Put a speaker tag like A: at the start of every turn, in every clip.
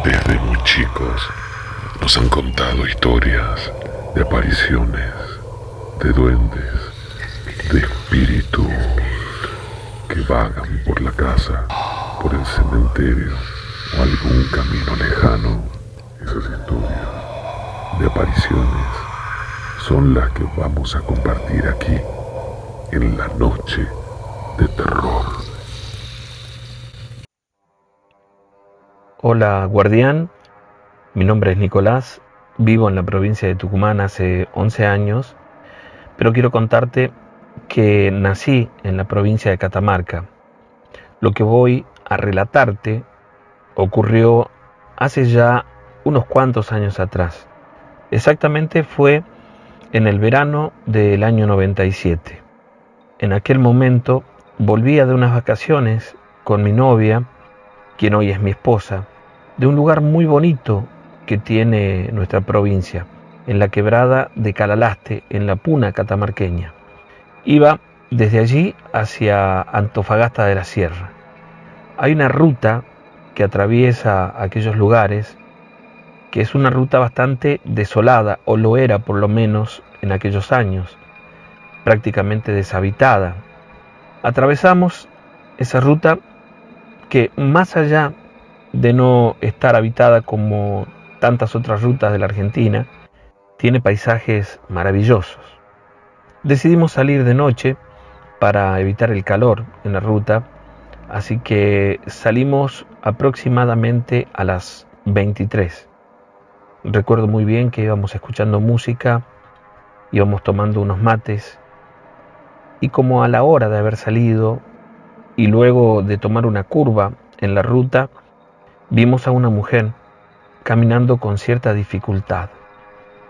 A: Desde muy chicos nos han contado historias de apariciones, de duendes, de espíritus que vagan por la casa, por el cementerio o algún camino lejano. Esas historias de apariciones son las que vamos a compartir aquí en la noche de terror.
B: Hola, guardián. Mi nombre es Nicolás. Vivo en la provincia de Tucumán hace 11 años, pero quiero contarte que nací en la provincia de Catamarca. Lo que voy a relatarte ocurrió hace ya unos cuantos años atrás. Exactamente fue en el verano del año 97. En aquel momento volvía de unas vacaciones con mi novia, quien hoy es mi esposa, de un lugar muy bonito que tiene nuestra provincia, en la quebrada de Calalaste, en la puna catamarqueña. Iba desde allí hacia Antofagasta de la Sierra. Hay una ruta que atraviesa aquellos lugares, que es una ruta bastante desolada, o lo era por lo menos en aquellos años, prácticamente deshabitada. Atravesamos esa ruta que, más allá de no estar habitada como tantas otras rutas de la Argentina, tiene paisajes maravillosos. Decidimos salir de noche para evitar el calor en la ruta, así que salimos aproximadamente a las 23. Recuerdo muy bien que íbamos escuchando música, íbamos tomando unos mates, y como a la hora de haber salido y luego de tomar una curva en la ruta, vimos a una mujer caminando con cierta dificultad,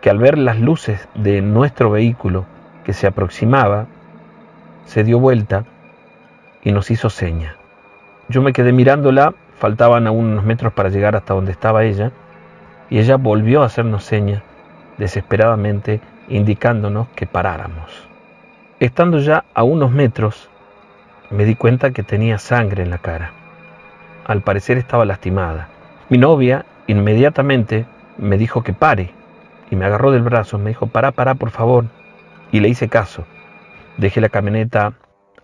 B: que al ver las luces de nuestro vehículo que se aproximaba, se dio vuelta y nos hizo seña. Yo me quedé mirándola, faltaban aún unos metros para llegar hasta donde estaba ella, y ella volvió a hacernos seña, desesperadamente, indicándonos que paráramos. Estando ya a unos metros, me di cuenta que tenía sangre en la cara. Al parecer estaba lastimada. Mi novia inmediatamente me dijo que pare, y me agarró del brazo, me dijo, pará, por favor, y le hice caso. Dejé la camioneta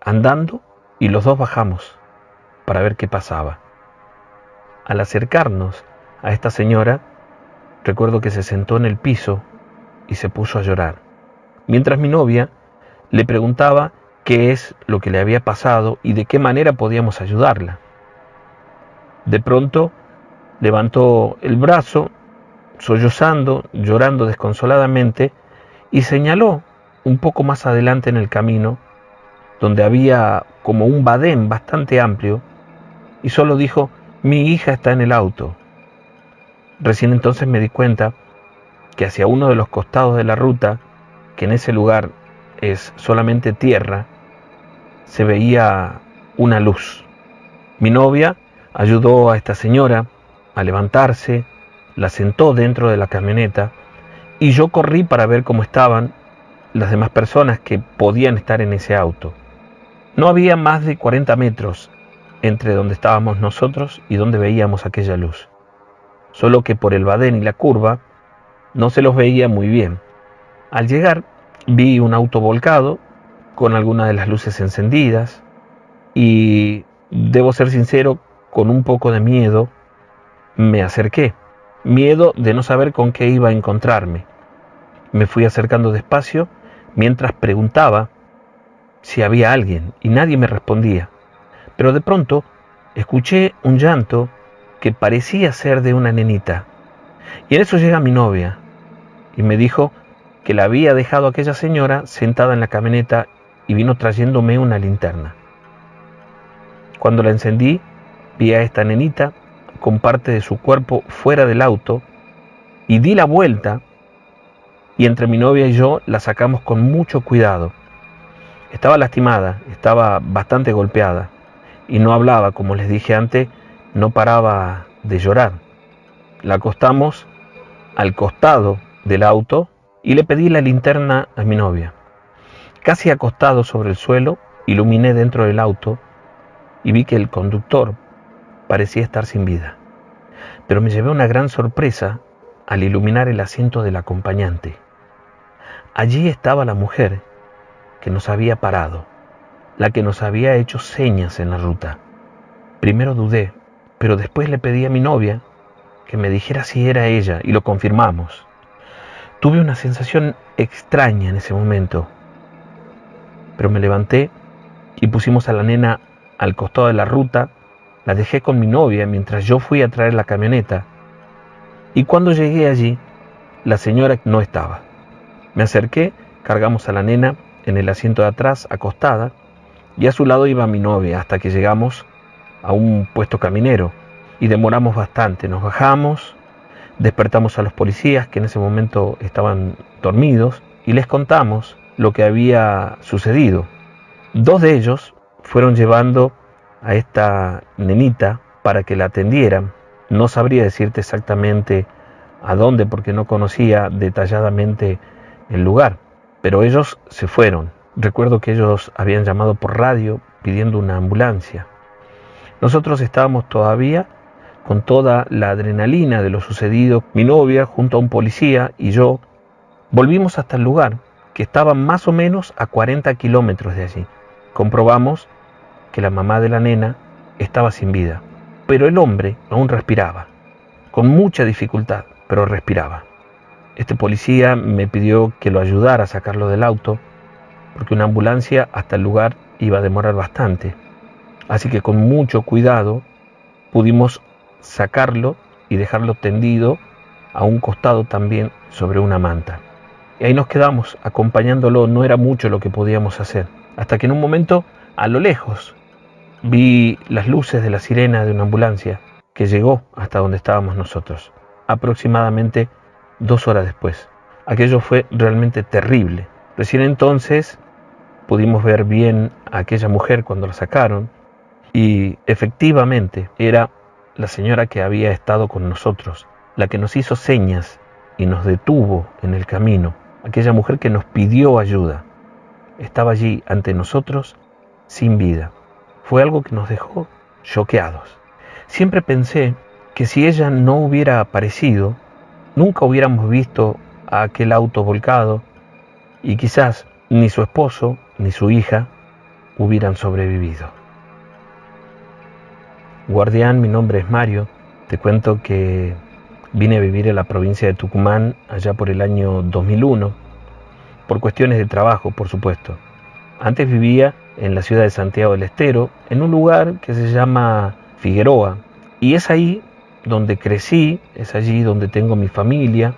B: andando y los dos bajamos para ver qué pasaba. Al acercarnos a esta señora, recuerdo que se sentó en el piso y se puso a llorar, mientras mi novia le preguntaba qué es lo que le había pasado y de qué manera podíamos ayudarla. De pronto levantó el brazo, sollozando, llorando desconsoladamente, y señaló un poco más adelante en el camino, donde había como un badén bastante amplio, y solo dijo, mi hija está en el auto. Recién entonces me di cuenta que hacia uno de los costados de la ruta, que en ese lugar es solamente tierra, se veía una luz. Mi novia ayudó a esta señora a levantarse, la sentó dentro de la camioneta, y yo corrí para ver cómo estaban las demás personas que podían estar en ese auto. No había más de 40 metros entre donde estábamos nosotros y donde veíamos aquella luz. Solo que por el badén y la curva no se los veía muy bien. Al llegar vi un auto volcado con algunas de las luces encendidas y, debo ser sincero, con un poco de miedo me acerqué. Miedo de no saber con qué iba a encontrarme. Me fui acercando despacio mientras preguntaba si había alguien y nadie me respondía. Pero de pronto escuché un llanto que parecía ser de una nenita. Y en eso llega mi novia y me dijo que la había dejado aquella señora sentada en la camioneta y vino trayéndome una linterna. Cuando la encendí, vi a esta nenita con parte de su cuerpo fuera del auto y di la vuelta, y entre mi novia y yo la sacamos con mucho cuidado. Estaba lastimada, estaba bastante golpeada y no hablaba, como les dije antes, no paraba de llorar. La acostamos al costado del auto y le pedí la linterna a mi novia. Casi acostado sobre el suelo, iluminé dentro del auto y vi que el conductor parecía estar sin vida. Pero me llevé una gran sorpresa al iluminar el asiento del acompañante. Allí estaba la mujer que nos había parado, la que nos había hecho señas en la ruta. Primero dudé, pero después le pedí a mi novia que me dijera si era ella y lo confirmamos. Tuve una sensación extraña en ese momento, pero me levanté y pusimos a la nena al costado de la ruta, la dejé con mi novia mientras yo fui a traer la camioneta. Y cuando llegué allí, la señora no estaba. Me acerqué, cargamos a la nena en el asiento de atrás, acostada, y a su lado iba mi novia hasta que llegamos a un puesto caminero y demoramos bastante. Nos bajamos, despertamos a los policías que en ese momento estaban dormidos y les contamos lo que había sucedido. Dos de ellos fueron llevando a esta nenita para que la atendieran. No sabría decirte exactamente a dónde porque no conocía detalladamente el lugar, pero ellos se fueron. Recuerdo que ellos habían llamado por radio pidiendo una ambulancia. Nosotros estábamos todavía con toda la adrenalina de lo sucedido. Mi novia junto a un policía y yo volvimos hasta el lugar, que estaba más o menos a 40 kilómetros de allí. Comprobamos que la mamá de la nena estaba sin vida, pero el hombre aún respiraba, con mucha dificultad, pero respiraba. Este policía me pidió que lo ayudara a sacarlo del auto, porque una ambulancia hasta el lugar iba a demorar bastante. Así que con mucho cuidado pudimos sacarlo y dejarlo tendido a un costado también sobre una manta. Y ahí nos quedamos acompañándolo. No era mucho lo que podíamos hacer, hasta que en un momento, a lo lejos, vi las luces de la sirena de una ambulancia que llegó hasta donde estábamos nosotros, aproximadamente 2 horas después. Aquello fue realmente terrible. Recién entonces pudimos ver bien a aquella mujer cuando la sacaron y efectivamente era la señora que había estado con nosotros, la que nos hizo señas y nos detuvo en el camino, aquella mujer que nos pidió ayuda. Estaba allí ante nosotros sin vida. Fue algo que nos dejó choqueados. Siempre pensé que si ella no hubiera aparecido, nunca hubiéramos visto a aquel auto volcado y quizás ni su esposo ni su hija hubieran sobrevivido. Guardián, mi nombre es Mario. Te cuento que vine a vivir en la provincia de Tucumán allá por el año 2001, por cuestiones de trabajo, por supuesto. Antes vivía en la ciudad de Santiago del Estero, en un lugar que se llama Figueroa, y es ahí donde crecí, es allí donde tengo mi familia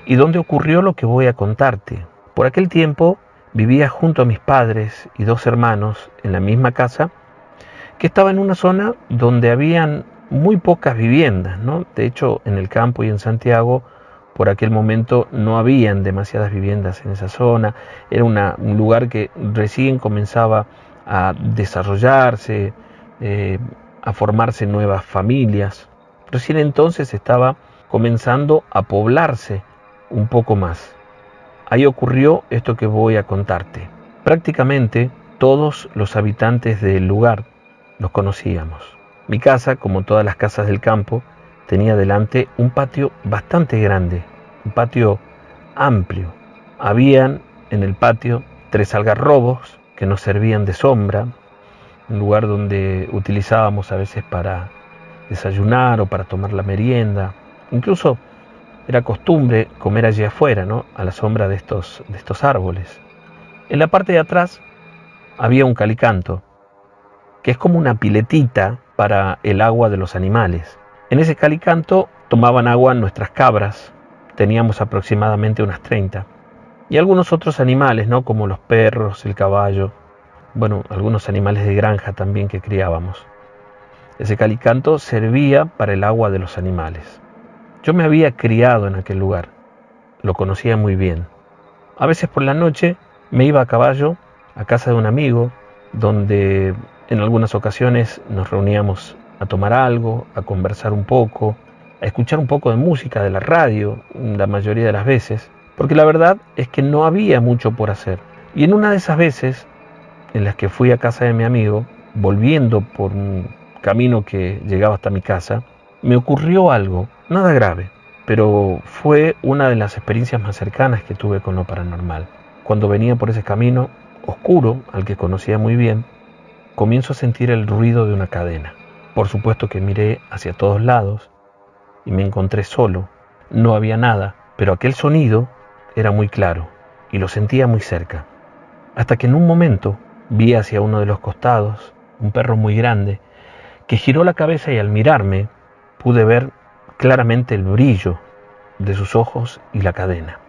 B: y donde ocurrió lo que voy a contarte. Por aquel tiempo vivía junto a mis padres y 2 hermanos en la misma casa, que estaba en una zona donde habían muy pocas viviendas, ¿no? De hecho, en el campo y en Santiago, por aquel momento no habían demasiadas viviendas en esa zona. Era un lugar que recién comenzaba a desarrollarse, a formarse nuevas familias. Recién entonces estaba comenzando a poblarse un poco más. Ahí ocurrió esto que voy a contarte. Prácticamente todos los habitantes del lugar los conocíamos. Mi casa, como todas las casas del campo, tenía delante un patio bastante grande, un patio amplio. Habían en el patio 3 algarrobos que nos servían de sombra, un lugar donde utilizábamos a veces para desayunar o para tomar la merienda. Incluso era costumbre comer allí afuera, ¿no? A la sombra de estos árboles. En la parte de atrás había un calicanto, que es como una piletita para el agua de los animales. En ese calicanto tomaban agua nuestras cabras, teníamos aproximadamente unas 30, y algunos otros animales, ¿no? Como los perros, el caballo, bueno, algunos animales de granja también que criábamos. Ese calicanto servía para el agua de los animales. Yo me había criado en aquel lugar, lo conocía muy bien. A veces por la noche me iba a caballo a casa de un amigo, donde en algunas ocasiones nos reuníamos a tomar algo, a conversar un poco, a escuchar un poco de música de la radio, la mayoría de las veces, porque la verdad es que no había mucho por hacer. Y en una de esas veces, en las que fui a casa de mi amigo, volviendo por un camino que llegaba hasta mi casa, me ocurrió algo, nada grave, pero fue una de las experiencias más cercanas que tuve con lo paranormal. Cuando venía por ese camino oscuro, al que conocía muy bien, comienzo a sentir el ruido de una cadena. Por supuesto que miré hacia todos lados y me encontré solo. No había nada, pero aquel sonido era muy claro y lo sentía muy cerca. Hasta que en un momento vi hacia uno de los costados un perro muy grande que giró la cabeza y al mirarme pude ver claramente el brillo de sus ojos y la cadena.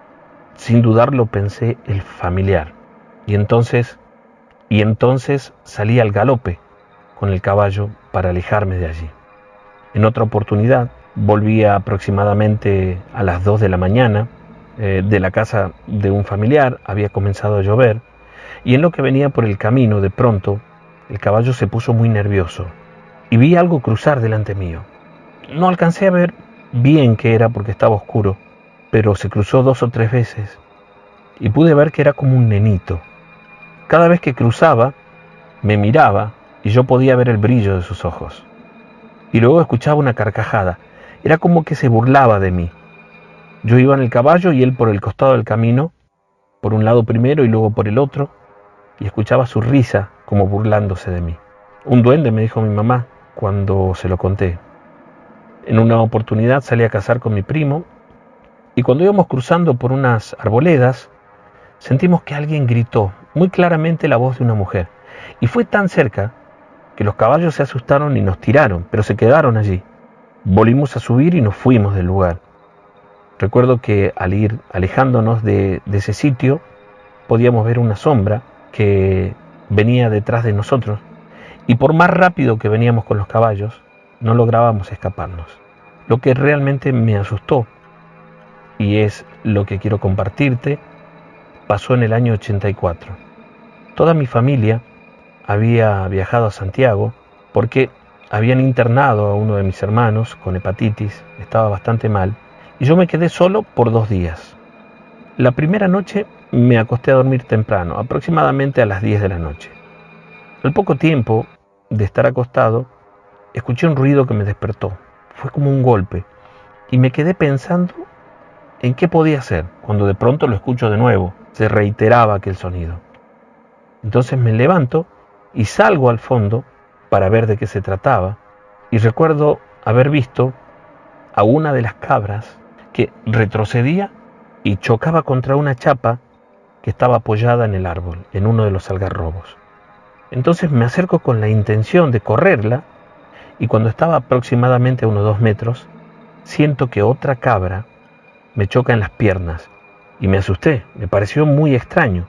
B: Sin dudarlo pensé el familiar y entonces salí al galope con el caballo para alejarme de allí. En otra oportunidad volví aproximadamente a las 2 de la mañana de la casa de un familiar. Había comenzado a llover y en lo que venía por el camino, de pronto el caballo se puso muy nervioso y vi algo cruzar delante mío. No alcancé a ver bien qué era porque estaba oscuro, pero se cruzó 2 o 3 veces y pude ver que era como un nenito. Cada vez que cruzaba me miraba y yo podía ver el brillo de sus ojos. Y luego escuchaba una carcajada. Era como que se burlaba de mí. Yo iba en el caballo y él por el costado del camino, por un lado primero y luego por el otro, y escuchaba su risa como burlándose de mí. Un duende, me dijo mi mamá cuando se lo conté. En una oportunidad salí a cazar con mi primo y cuando íbamos cruzando por unas arboledas, sentimos que alguien gritó muy claramente la voz de una mujer. Y fue tan cerca que los caballos se asustaron y nos tiraron, pero se quedaron allí. Volvimos a subir y nos fuimos del lugar. Recuerdo que al ir alejándonos de ese sitio, podíamos ver una sombra que venía detrás de nosotros y por más rápido que veníamos con los caballos, no lográbamos escaparnos. Lo que realmente me asustó, y es lo que quiero compartirte, pasó en el año 84. Toda mi familia había viajado a Santiago porque habían internado a uno de mis hermanos con hepatitis, estaba bastante mal, y yo me quedé solo por 2 días. La primera noche me acosté a dormir temprano, aproximadamente a las 10 de la noche. Al poco tiempo de estar acostado, escuché un ruido que me despertó. Fue como un golpe, y me quedé pensando en qué podía ser, cuando de pronto lo escucho de nuevo. Se reiteraba aquel sonido. Entonces me levanto y salgo al fondo para ver de qué se trataba, y recuerdo haber visto a una de las cabras que retrocedía y chocaba contra una chapa que estaba apoyada en el árbol, en uno de los algarrobos. Entonces me acerco con la intención de correrla, y cuando estaba aproximadamente a unos 2 metros, siento que otra cabra me choca en las piernas, y me asusté, me pareció muy extraño.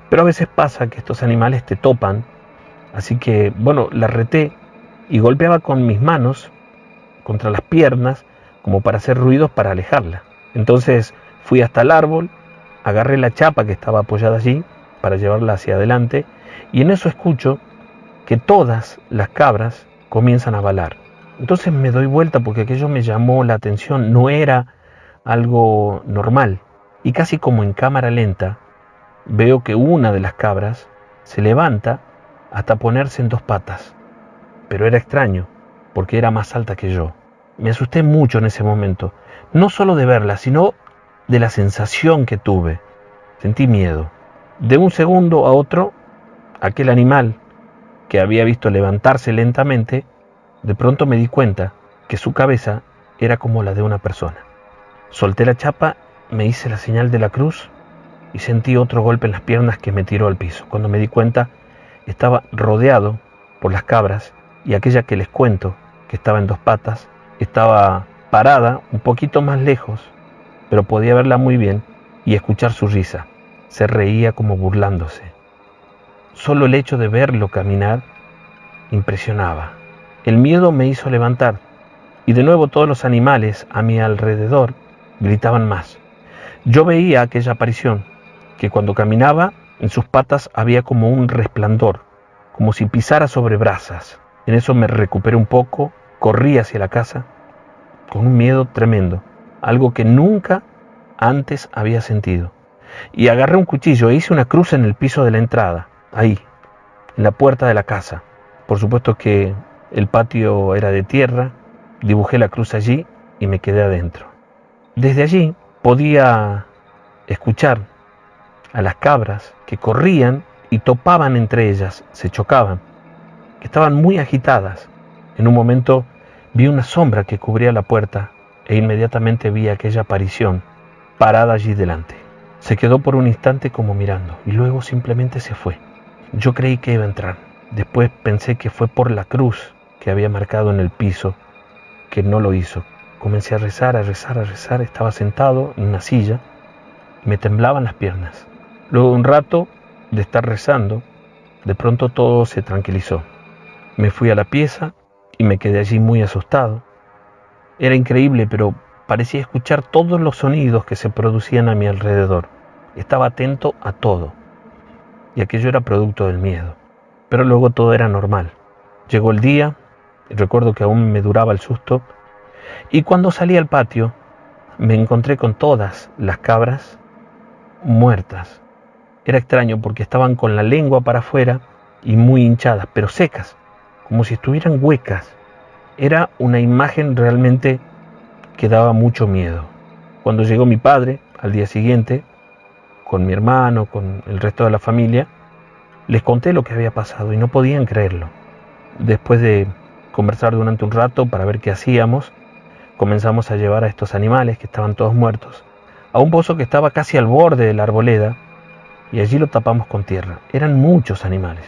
B: Pero a veces pasa que estos animales te topan, así que, la reté y golpeaba con mis manos contra las piernas como para hacer ruidos para alejarla. Entonces fui hasta el árbol, agarré la chapa que estaba apoyada allí para llevarla hacia adelante y en eso escucho que todas las cabras comienzan a balar. Entonces me doy vuelta porque aquello me llamó la atención, no era algo normal y casi como en cámara lenta veo que una de las cabras se levanta hasta ponerse en 2 patas, pero era extraño porque era más alta que yo. Me asusté mucho en ese momento, no solo de verla, sino de la sensación que tuve. Sentí miedo. De un segundo a otro, aquel animal que había visto levantarse lentamente, de pronto me di cuenta que su cabeza era como la de una persona. Solté la chapa, me hice la señal de la cruz y sentí otro golpe en las piernas que me tiró al piso. Cuando me di cuenta, estaba rodeado por las cabras y aquella que les cuento, que estaba en 2 patas, estaba parada un poquito más lejos, pero podía verla muy bien y escuchar su risa. Se reía como burlándose. Solo el hecho de verlo caminar impresionaba. El miedo me hizo levantar y de nuevo todos los animales a mi alrededor gritaban más. Yo veía aquella aparición que cuando caminaba en sus patas había como un resplandor, como si pisara sobre brasas. En eso me recuperé un poco, corrí hacia la casa con un miedo tremendo, algo que nunca antes había sentido. Y agarré un cuchillo e hice una cruz en el piso de la entrada, ahí, en la puerta de la casa. Por supuesto que El patio era de tierra, dibujé la cruz allí y me quedé adentro. Desde allí podía escuchar a las cabras que corrían y topaban entre ellas, se chocaban, que estaban muy agitadas. En un momento vi una sombra que cubría la puerta e inmediatamente vi aquella aparición parada allí delante. Se quedó por un instante como mirando y luego simplemente se fue. Yo creí que iba a entrar. Después pensé que fue por la cruz que había marcado en el piso, que no lo hizo. Comencé a rezar, a rezar, a rezar. Estaba sentado en una silla y me temblaban las piernas. Luego de un rato de estar rezando, de pronto todo se tranquilizó. Me fui a la pieza y me quedé allí muy asustado. Era increíble, pero parecía escuchar todos los sonidos que se producían a mi alrededor. Estaba atento a todo, y aquello era producto del miedo. Pero luego todo era normal. Llegó el día, y recuerdo que aún me duraba el susto, y cuando salí al patio, me encontré con todas las cabras muertas. Era extraño porque estaban con la lengua para afuera y muy hinchadas, pero secas, como si estuvieran huecas. Era una imagen realmente que daba mucho miedo. Cuando llegó mi padre, al día siguiente, con mi hermano, con el resto de la familia, les conté lo que había pasado y no podían creerlo. Después de conversar durante un rato para ver qué hacíamos, comenzamos a llevar a estos animales, que estaban todos muertos, a un pozo que estaba casi al borde de la arboleda, y allí lo tapamos con tierra. Eran muchos animales.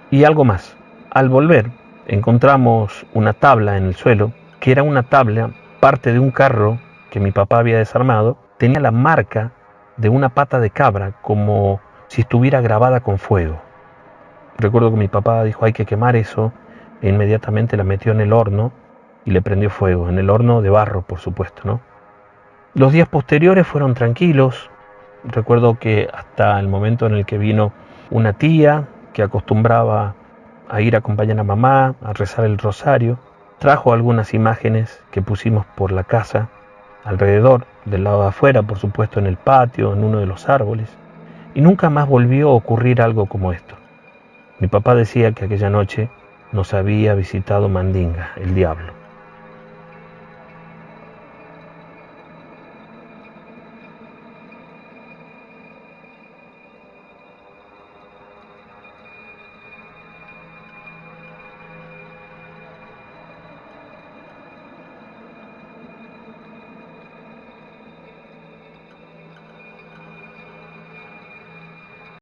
B: Y algo más. Al volver, encontramos una tabla en el suelo, que era una tabla, parte de un carro que mi papá había desarmado. Tenía la marca de una pata de cabra, como si estuviera grabada con fuego. Recuerdo que mi papá dijo: hay que quemar eso, e inmediatamente la metió en el horno y le prendió fuego, en el horno de barro, por supuesto, ¿no? Los días posteriores fueron tranquilos. Recuerdo que hasta el momento en el que vino una tía que acostumbraba a ir a acompañar a mamá, a rezar el rosario, trajo algunas imágenes que pusimos por la casa, alrededor, del lado de afuera, por supuesto, en el patio, en uno de los árboles, y nunca más volvió a ocurrir algo como esto. Mi papá decía que aquella noche nos había visitado Mandinga, el diablo.